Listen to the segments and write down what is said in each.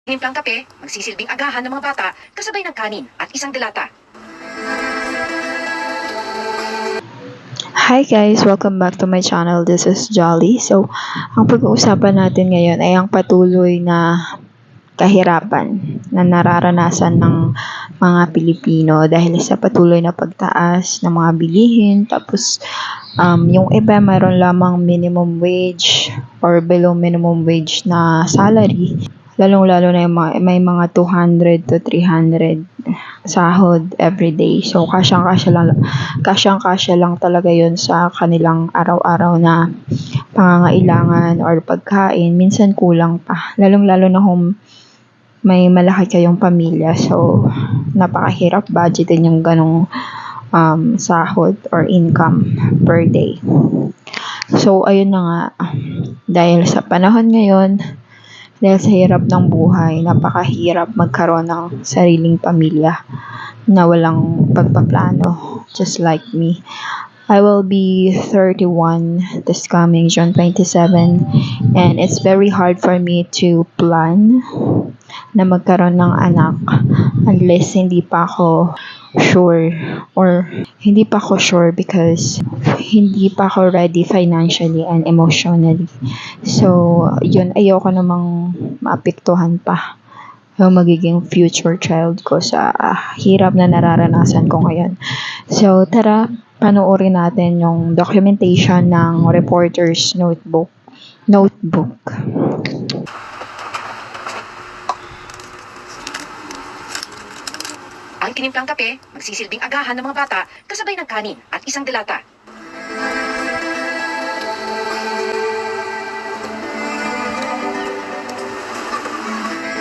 Timplang kape, magsisilbing agahan ng mga bata, kasabay ng kanin at isang delata. Hi guys! Welcome back to my channel. This is Jolly. So, ang pag-uusapan natin ngayon ay ang patuloy na kahirapan na nararanasan ng mga Pilipino dahil sa patuloy na pagtaas ng mga bilihin. Tapos, yung iba mayroon lamang minimum wage or below minimum wage na salary. Lalong-lalo na yung may mga 200 to 300 sahod every day. So, kasyang-kasya lang talaga yun sa kanilang araw-araw na pangangailangan or pagkain. Minsan kulang pa. Lalong-lalo na kung may malaki kayong pamilya. So, napakahirap budgetin yung ganong sahod or income per day. So, ayun na nga. Dahil sa panahon ngayon, dahil sa hirap ng buhay, napakahirap magkaroon ng sariling pamilya na walang pagpaplano, just like me. I will be 31 this coming June 27, and it's very hard for me to plan na magkaroon ng anak unless hindi pa ako sure because hindi pa ako ready financially and emotionally. So, yun, ayoko namang maapektuhan pa yung magiging future child ko sa hirap na nararanasan ko ngayon. So, tara, panoorin natin yung documentation ng Reporter's Notebook. Ang tinimplang kape, magsisilbing agahan ng mga bata, kasabay ng kanin at isang delata.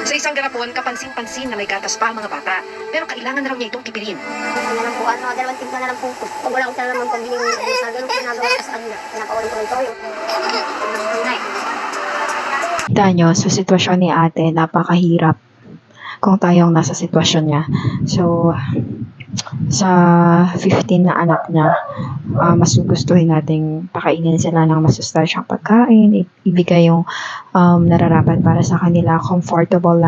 Sa isang garapon, kapansin-pansin na may gatas pa ang mga bata, pero kailangan na raw niya itong kipirin. Ano lang po, dalawang timpla na lang po. Pag wala ko siya naman pambili ng sa ganun po nagawa ko sa kanila. Pinapawalin ko ng toyo. Kita nyo, sa sitwasyon ni ate, napakahirap kung tayong nasa sitwasyon niya. So, sa 15 na anak niya, mas gustuhin nating pakainin sila ng masustansyang pagkain, ibigay yung nararapat para sa kanila, comfortable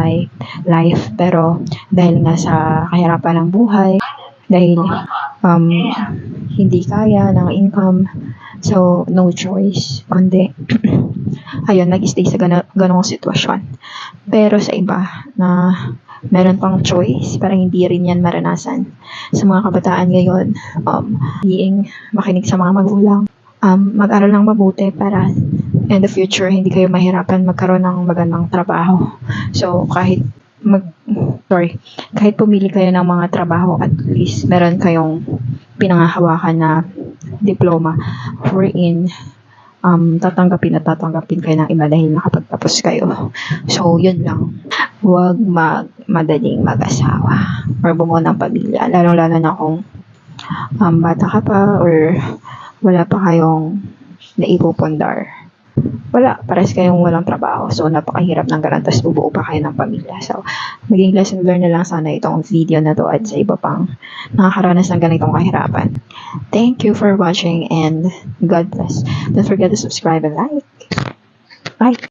life. Pero dahil nga sa kahirapan ng buhay, dahil hindi kaya ng income, so no choice kundi ayun, nag-stay sa ganong sitwasyon. Pero sa iba na meron pang choice, parang hindi rin yan maranasan sa mga kabataan ngayon, makinig sa mga magulang, mag-aral ng mabuti para in the future hindi kayo mahirapan magkaroon ng magandang trabaho. So kahit pumili kayo ng mga trabaho, at least meron kayong pinangahawakan na diploma wherein tatanggapin kayo ng iba dahil nakapagtapos kayo. So, yun lang. Huwag madaling mag-asawa or bumuo ng pamilya. Lalo-lalo na kung bata ka pa or wala pa kayong naipupundar. Wala, pares kayong walang trabaho. So, napakahirap ng ganun. Tapos bubuo pa kayo ng pamilya. So, maging lesson learn na lang sana itong video na to at sa iba pang nakakaranas ng ganitong kahirapan. Thank you for watching and God bless. Don't forget to subscribe and like. Bye!